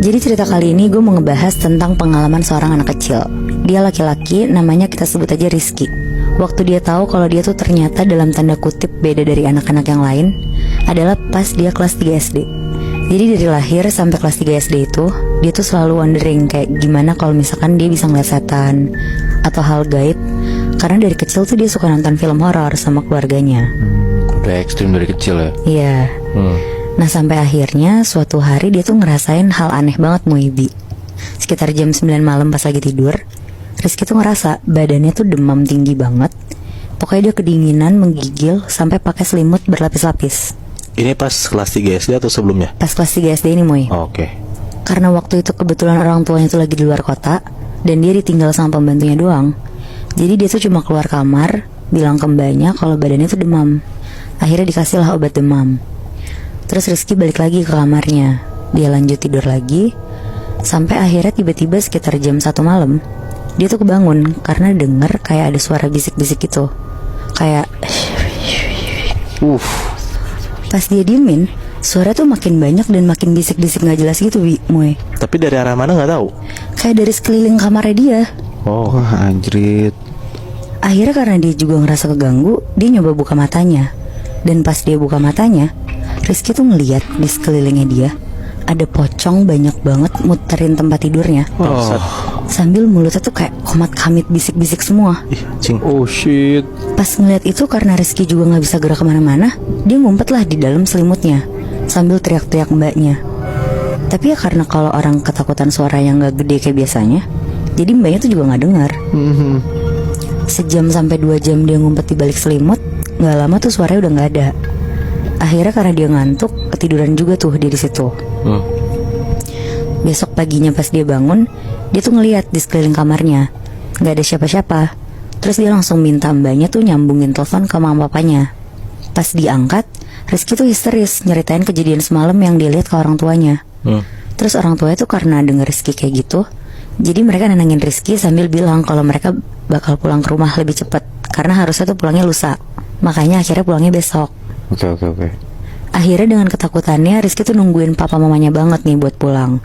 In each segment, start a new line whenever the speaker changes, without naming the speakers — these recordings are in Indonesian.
Jadi cerita kali ini gue mau ngebahas tentang pengalaman seorang anak kecil. Dia laki-laki, namanya kita sebut aja Rizky. Waktu dia tahu kalau dia tuh ternyata dalam tanda kutip beda dari anak-anak yang lain adalah pas dia kelas 3 SD. Jadi dari lahir sampai kelas 3 SD itu, dia tuh selalu wondering kayak gimana kalau misalkan dia bisa ngeliat setan atau hal gaib. Karena dari kecil tuh dia suka nonton film horor sama keluarganya.
Udah ekstrim dari kecil ya?
Iya. Nah sampai akhirnya suatu hari dia tuh ngerasain hal aneh banget Muibi. Sekitar jam 9 malam pas lagi tidur, Rizky tuh ngerasa badannya tuh demam tinggi banget. Pokoknya dia kedinginan, menggigil, sampai pakai selimut berlapis-lapis.
Ini pas kelas 3 SD atau sebelumnya?
Pas kelas 3 SD ini Mui.
Oke.
Karena waktu itu kebetulan orang tuanya tuh lagi di luar kota, dan dia ditinggal sama pembantunya doang. Jadi dia tuh cuma keluar kamar, bilang ke mbaknya kalau badannya tuh demam. Akhirnya dikasihlah obat demam. Terus Rizky balik lagi ke kamarnya. Dia lanjut tidur lagi. Sampai akhirnya tiba-tiba sekitar jam 1 malam dia tuh kebangun karena denger kayak ada suara bisik-bisik gitu. Kayak Pas dia diemin, suara tuh makin banyak dan makin bisik-bisik gak jelas gitu Mui.
Tapi dari arah mana gak tahu?
Kayak dari sekeliling kamarnya dia.
Wah anjrit.
Akhirnya karena dia juga ngerasa keganggu, dia nyoba buka matanya. Dan pas dia buka matanya, Rizky tuh ngeliat di sekelilingnya dia ada pocong banyak banget muterin tempat tidurnya. Sambil mulutnya tuh kayak komat kamit bisik-bisik semua.
Ih cing.
Oh shit.
Pas ngeliat itu karena Rizky juga gak bisa gerak kemana-mana, dia ngumpet lah di dalam selimutnya sambil teriak-teriak mbaknya. Tapi ya karena kalau orang ketakutan suara yang gak gede kayak biasanya, jadi mbaknya tuh juga gak dengar. Sejam sampai 2 jam dia ngumpet di balik selimut, gak lama tuh suaranya udah gak ada. Akhirnya karena dia ngantuk, ketiduran juga tuh dia di situ. Besok paginya pas dia bangun, dia tuh ngeliat di sekeliling kamarnya gak ada siapa-siapa. Terus dia langsung minta mbaknya tuh nyambungin telepon ke mama papanya. Pas diangkat, Rizky tuh histeris nyeritain kejadian semalam yang dia lihat ke orang tuanya. Terus orang tuanya tuh karena denger Rizky kayak gitu, jadi mereka nenangin Rizky sambil bilang kalau mereka bakal pulang ke rumah lebih cepat karena harusnya tuh pulangnya lusa. Makanya akhirnya pulangnya besok.
Oke.
Akhirnya dengan ketakutannya Rizky tuh nungguin papa mamanya banget nih buat pulang.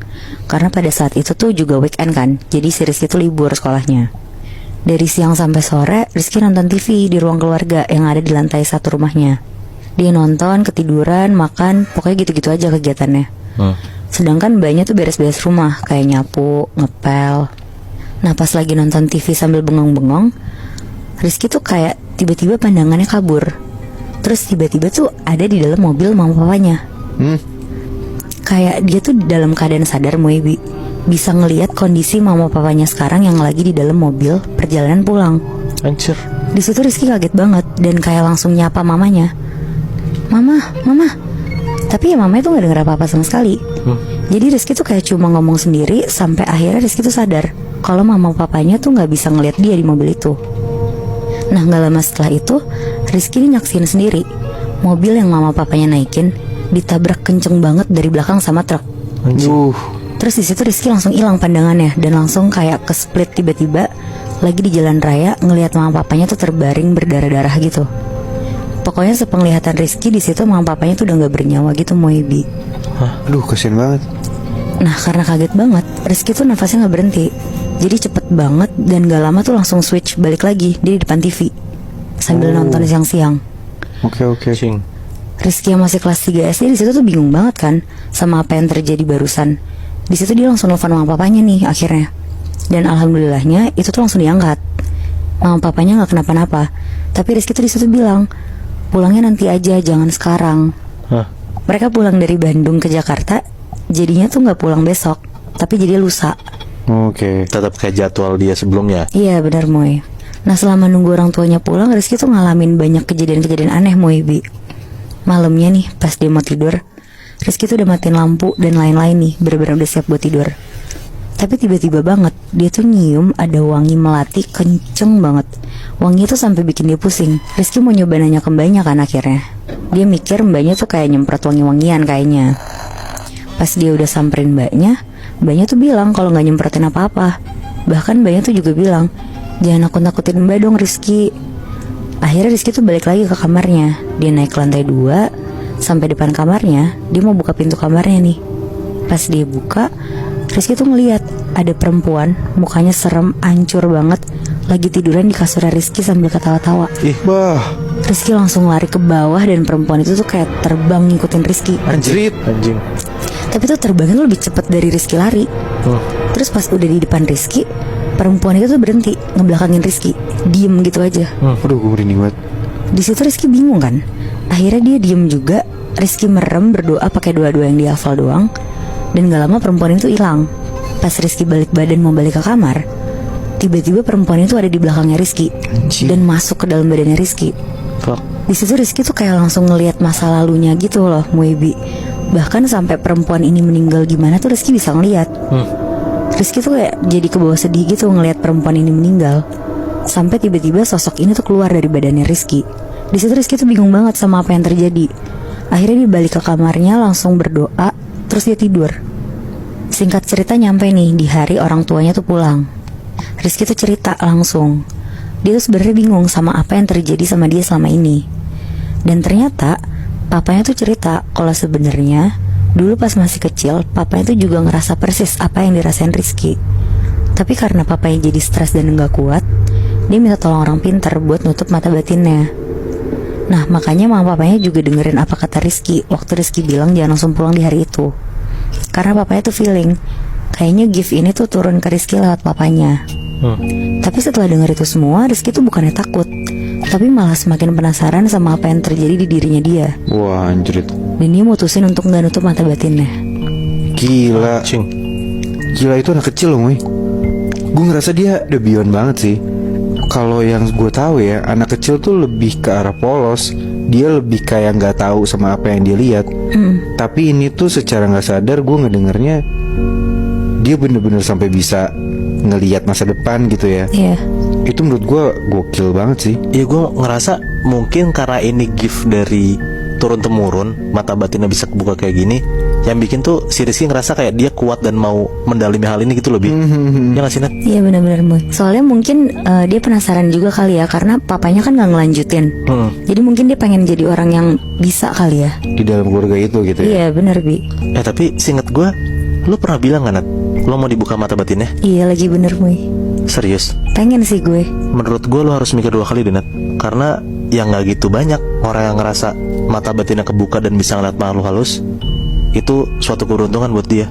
Karena pada saat itu tuh juga weekend kan, jadi si Rizky tuh libur sekolahnya. Dari siang sampai sore Rizky nonton TV di ruang keluarga yang ada di lantai 1 rumahnya. Dia nonton, ketiduran, makan, pokoknya gitu-gitu aja kegiatannya. Sedangkan mbaknya tuh beres-beres rumah, kayak nyapu, ngepel. Nah pas lagi nonton TV sambil bengong-bengong, Rizky tuh kayak tiba-tiba pandangannya kabur. Terus tiba-tiba tuh ada di dalam mobil mama papanya. Kayak dia tuh dalam keadaan sadar Muibi, bisa ngelihat kondisi mama papanya sekarang yang lagi di dalam mobil perjalanan pulang.
Anjir.
Di situ Rizky kaget banget dan kayak langsung nyapa mamanya. Mama. Tapi ya mamanya tuh gak denger apa-apa sama sekali. Jadi Rizky tuh kayak cuma ngomong sendiri sampai akhirnya Rizky tuh sadar kalau mama papanya tuh gak bisa ngelihat dia di mobil itu. Nah gak lama setelah itu Rizky nyaksin sendiri mobil yang mama papanya naikin ditabrak kenceng banget dari belakang sama truk. Terus di situ Rizky langsung hilang pandangannya dan langsung kayak ke split tiba-tiba lagi di jalan raya ngelihat mama papanya tuh terbaring berdarah-darah gitu. Pokoknya sepenglihatan Rizky di situ mama papanya tuh udah gak bernyawa gitu Moibi.
Aduh kasian banget.
Nah karena kaget banget Rizky tuh nafasnya gak berhenti. Jadi cepet banget dan gak lama tuh langsung switch balik lagi. Dia di depan TV sambil nonton siang-siang.
Oke.
Cing.
Rizky yang masih kelas 3 SD di situ tuh bingung banget kan sama apa yang terjadi barusan. Di situ dia langsung nelfon mama papanya nih akhirnya. Dan alhamdulillahnya itu tuh langsung diangkat. Mama papanya gak kenapa-napa. Tapi Rizky tuh di situ bilang pulangnya nanti aja, jangan sekarang. Mereka pulang dari Bandung ke Jakarta, jadinya tuh gak pulang besok, tapi jadi lusa.
Oke.
Tetap kayak jadwal dia sebelumnya.
Iya benar Moy. Nah selama nunggu orang tuanya pulang, Rizky tuh ngalamin banyak kejadian-kejadian aneh Moy Bi. Malamnya nih pas dia mau tidur, Rizky tuh udah matiin lampu dan lain-lain nih, bener-bener udah siap buat tidur. Tapi tiba-tiba banget dia tuh nyium ada wangi melati kenceng banget. Wangi itu sampai bikin dia pusing. Rizky mau nyoba nanya ke mbaknya kan akhirnya. Dia mikir mbaknya tuh kayak nyemprot wangi-wangian kayaknya. Pas dia udah samperin mbaknya tuh bilang kalau gak nyemprotin apa-apa. Bahkan mbaknya tuh juga bilang, jangan nakut-nakutin mbak dong Rizky. Akhirnya Rizky tuh balik lagi ke kamarnya. Dia naik ke lantai 2 sampai depan kamarnya. Dia mau buka pintu kamarnya nih. Pas dia buka, Rizky tuh ngeliat ada perempuan, mukanya serem, hancur banget, lagi tiduran di kasurnya Rizky sambil ketawa-tawa.
Ih, bah,
Rizky langsung lari ke bawah dan perempuan itu tuh kayak terbang ngikutin Rizky.
anjrit. Anjing.
Tapi tuh terbangnya tuh lebih cepet dari Rizky lari. Terus pas udah di depan Rizky, perempuan itu tuh berhenti ngebelakangin Rizky, diem gitu aja.
Aduh, gue merinding banget.
Di situ Rizky bingung kan. Akhirnya dia diem juga. Rizky merem berdoa pakai doa-doa yang dihafal doang. Dan gak lama perempuan itu hilang. Pas Rizky balik badan mau balik ke kamar, tiba-tiba perempuan itu ada di belakangnya Rizky dan masuk ke dalam badannya Rizky. Di situ Rizky tuh kayak langsung ngelihat masa lalunya gitu loh, Muebi. Bahkan sampai perempuan ini meninggal gimana tuh Rizky bisa ngeliat. Rizky tuh kayak jadi kebawa sedih gitu ngelihat perempuan ini meninggal. Sampai tiba-tiba sosok ini tuh keluar dari badannya Rizky. Di situ Rizky tuh bingung banget sama apa yang terjadi. Akhirnya dia balik ke kamarnya langsung berdoa, terus dia tidur. Singkat cerita nyampe nih di hari orang tuanya tuh pulang. Rizky tuh cerita langsung. Dia tuh sebenarnya bingung sama apa yang terjadi sama dia selama ini. Dan ternyata papanya tuh cerita kalau sebenarnya dulu pas masih kecil papanya tuh juga ngerasa persis apa yang dirasain Rizky. Tapi karena papanya jadi stres dan gak kuat, dia minta tolong orang pintar buat nutup mata batinnya. Nah makanya mama papanya juga dengerin apa kata Rizky waktu Rizky bilang jangan langsung pulang di hari itu. Karena papanya tuh feeling kayaknya gift ini tuh turun ke Rizky lewat papanya. Tapi setelah denger itu semua, Rizky tuh bukannya takut, tapi malah semakin penasaran sama apa yang terjadi di dirinya dia.
Wah, anjrit.
Dan dia mutusin untuk gak nutup mata batinnya.
Gila. Gila, itu anak kecil loh, Moy. Gue ngerasa dia udah beyond banget sih. Kalau yang gue tahu ya, anak kecil tuh lebih ke arah polos. Dia lebih kayak nggak tahu sama apa yang dia lihat. Tapi ini tuh secara nggak sadar gue ngedengernya dia bener-bener sampai bisa ngelihat masa depan gitu ya.
Iya.
Itu menurut gue gokil banget sih.
Ya gue ngerasa mungkin karena ini gift dari turun temurun, mata batinnya bisa kebuka kayak gini, yang bikin tuh si Rizky ngerasa kayak dia kuat dan mau mendalami hal ini gitu lebih. Ya nggak sih, Nat?
Iya benar-benar Moy. Soalnya mungkin dia penasaran juga kali ya, karena papanya kan gak ngelanjutin. Jadi mungkin dia pengen jadi orang yang bisa kali ya.
Di dalam keluarga itu gitu ya.
Iya bener Bi.
Tapi seinget gue, lo pernah bilang gak, Nat, lo mau dibuka mata batinnya?
Iya lagi bener Moy.
Serius?
Pengen sih gue.
Menurut gue lo harus mikir 2 kali deh, Nat. Karena yang gak gitu banyak orang yang ngerasa mata batinnya kebuka dan bisa ngeliat makhluk halus. Itu suatu keberuntungan buat dia.